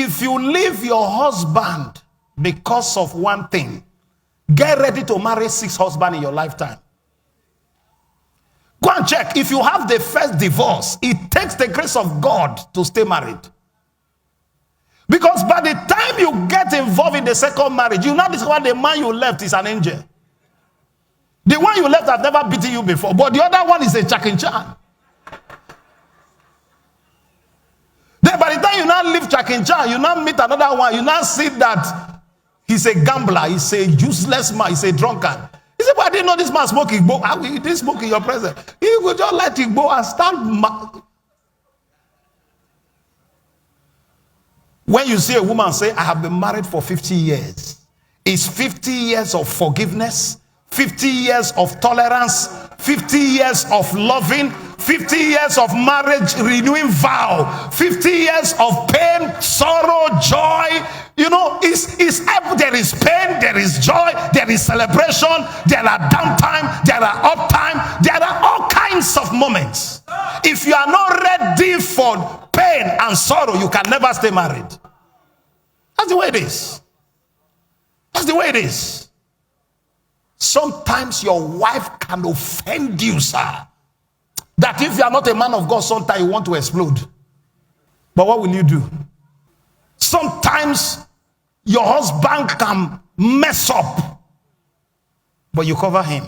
if you leave your husband because of one thing, get ready to marry 6 husbands in your lifetime. Go and check. If you have the first divorce, it takes the grace of God to stay married. Because by the time you get involved in the second marriage, you now discover the man you left is an angel. The one you left has never beaten you before, but the other one is a chakinchan. Then by the time you now leave chakinchan, you now meet another one, you now see that he's a gambler, he's a useless man, he's a drunkard. He said, but I didn't know this man smoking Igbo. How he didn't smoke in your presence? He would just let it go and start. When you see a woman say, I have been married for 50 years, it's 50 years of forgiveness, 50 years of tolerance, 50 years of loving, 50 years of marriage renewing vow, 50 years of pain, sorrow, joy. You know, there is pain, there is joy, there is celebration, there are downtime, there are uptime, there are all kinds of moments. If you are not ready for pain and sorrow, you can never stay married. That's the way it is. That's the way it is. Sometimes your wife can offend you, sir. That if you are not a man of God, sometimes you want to explode. But what will you do? Sometimes your husband can mess up, but you cover him.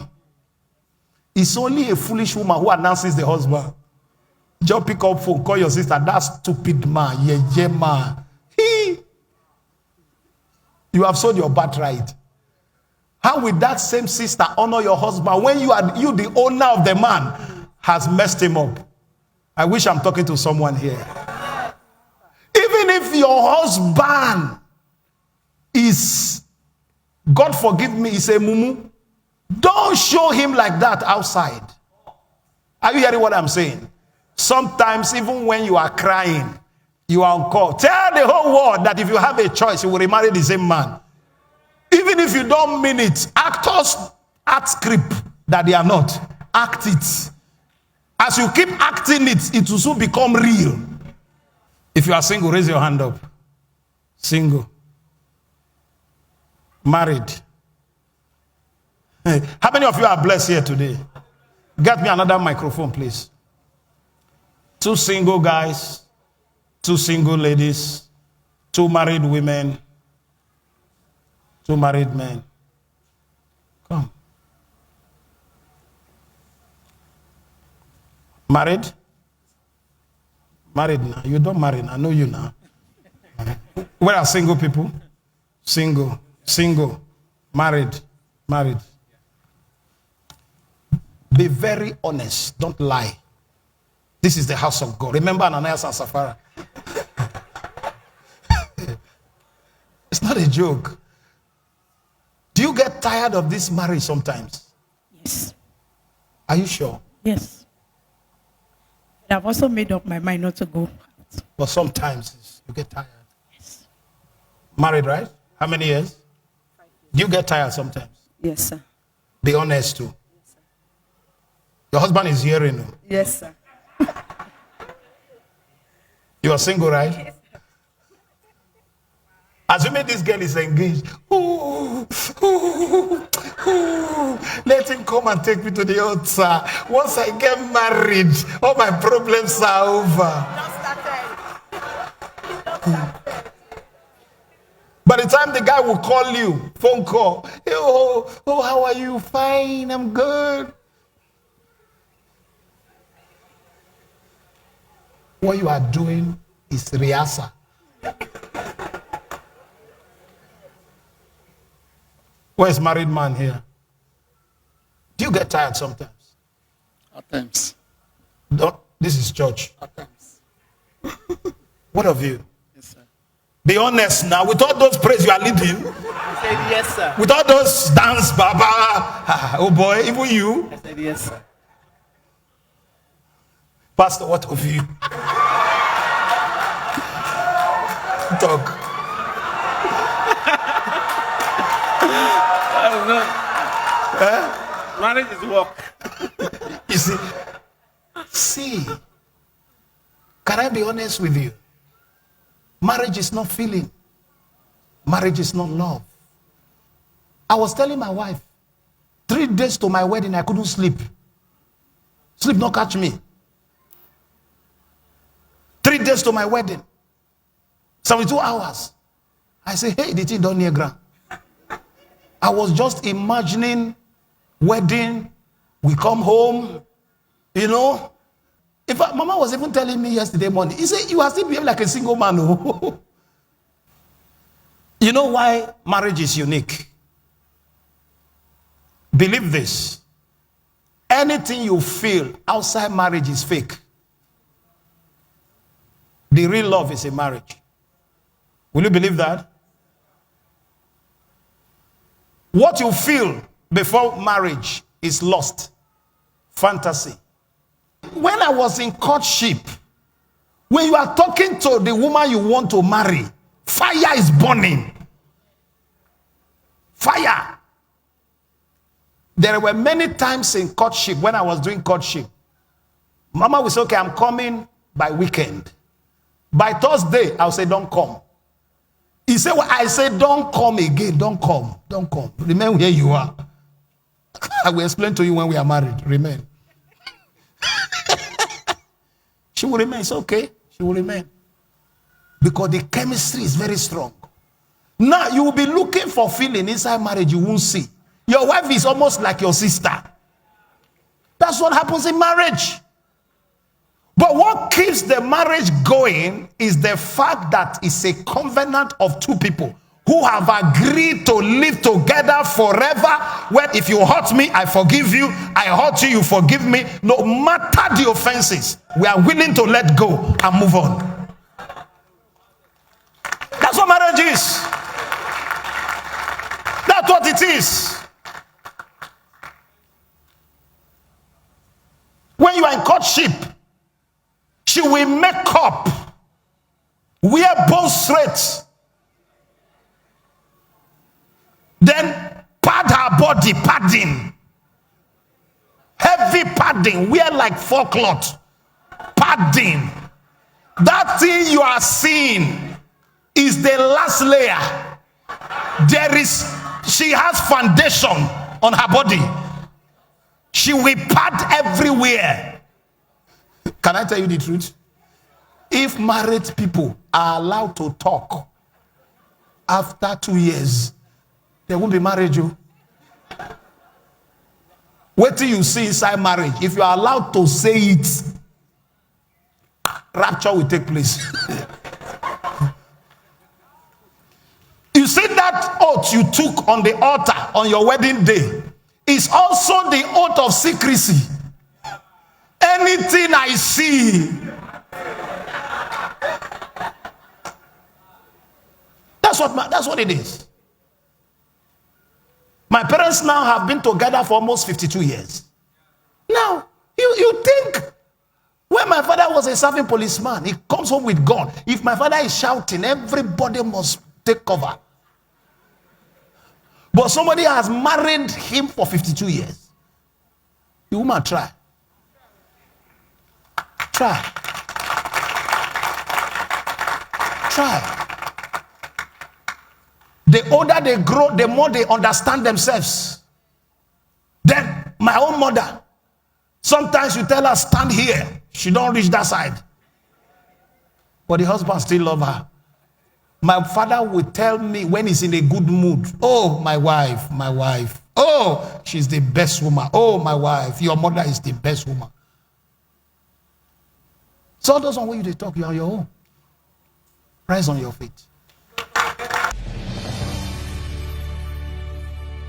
It's only a foolish woman who announces the husband. Just pick up phone, call your sister. That stupid man, yeah, man. You have sold your birthright. How will that same sister honor your husband when you, the owner of the man, has messed him up? I wish I'm talking to someone here. Even if your husband is, God forgive me, is a mumu, don't show him like that outside. Are you hearing what I'm saying? Sometimes even when you are crying, you are on call. Tell the whole world that if you have a choice, you will remarry the same man. Even if you don't mean it, actors act script that they are not. Act it. As you keep acting it, it will soon become real. If you are single, raise your hand up. Single. Married. Hey, how many of you are blessed here today? Get me another microphone, please. 2 single guys, 2 single ladies, 2 married women, 2 married men. Come. Married? Married now. You don't marry now. I know you now. Where are single people? Single. Single. Married. Married. Be very honest. Don't lie. This is the house of God. Remember Ananias and Sapphira? It's not a joke. Do you get tired of this marriage sometimes? Yes. Are you sure? Yes. I've also made up my mind not to go. But sometimes you get tired. Yes. Married, right? How many years? 5 years. Do you get tired sometimes? Yes, sir. Be honest too. Yes, sir. Your husband is hearing you. Yes, sir. You are single, right? Yes. Assuming this girl is engaged. Ooh, ooh, ooh. Let him come and take me to the altar. Once I get married, all my problems are over. By the time the guy will call you, phone call, hey, oh, how are you? Fine, I'm good. What you are doing is rehearsal. Where's married man here? Do you get tired sometimes? At times. This is church. At times. What of you? Yes, sir. Be honest now. With all those praise you are leading. I said yes, sir. With all those dance, baba. Oh boy, even you. I said yes, sir. Pastor, what of you? Talk. Marriage is work. You see, can I be honest with you? Marriage is not feeling. Marriage is not love. I was telling my wife, 3 days to my wedding, I couldn't sleep. Sleep not catch me. 3 days to my wedding. 72 hours. I say, hey, the thing don't near ground. I was just imagining wedding. We come home, you know. In fact, Mama was even telling me yesterday morning, he said, you are still behaving like a single man. Oh. You know why marriage is unique? Believe this. Anything you feel outside marriage is fake. The real love is a marriage. Will you believe that? What you feel before marriage is lost. Fantasy. When I was in courtship, when you are talking to the woman you want to marry, fire is burning. Fire. There were many times in courtship, when I was doing courtship, Mama will say, okay, I'm coming by weekend. By Thursday, I'll say, don't come. He said, well, I said, don't come again. Don't come. Don't come. Remain where you are. I will explain to you when we are married. Remain. She will remain. It's okay. She will remain. Because the chemistry is very strong. Now, you will be looking for feeling inside marriage you won't see. Your wife is almost like your sister. That's what happens in marriage. But what keeps the marriage going is the fact that it's a covenant of two people who have agreed to live together forever. When if you hurt me, I forgive you. I hurt you, you forgive me. No matter the offenses, we are willing to let go and move on. That's what marriage is. That's what it is. When you are in courtship, she will make up, wear both straight, then pad her body, padding, heavy padding, wear like 4 cloth, padding. That thing you are seeing is the last layer. She has foundation on her body. She will pad everywhere. Can I tell you the truth? If married people are allowed to talk after 2 years, there won't be marriage. Wait till you see inside marriage. If you are allowed to say it, rapture will take place. You see that oath you took on the altar on your wedding day is also the oath of secrecy. Anything I see, that's what it is. My parents now have been together for almost 52 years. Now, you think when my father was a serving policeman, he comes home with gun. If my father is shouting, everybody must take cover. But somebody has married him for 52 years. The woman try. The older they grow, the more they understand themselves. Then my own mother, sometimes you tell her stand here, she don't reach that side. But the husband still love her. My father would tell me when he's in a good mood, oh, my wife. Oh, she's the best woman. Oh, my wife, your mother is the best woman. So those on where you talk, you are on your own. Rise on your feet.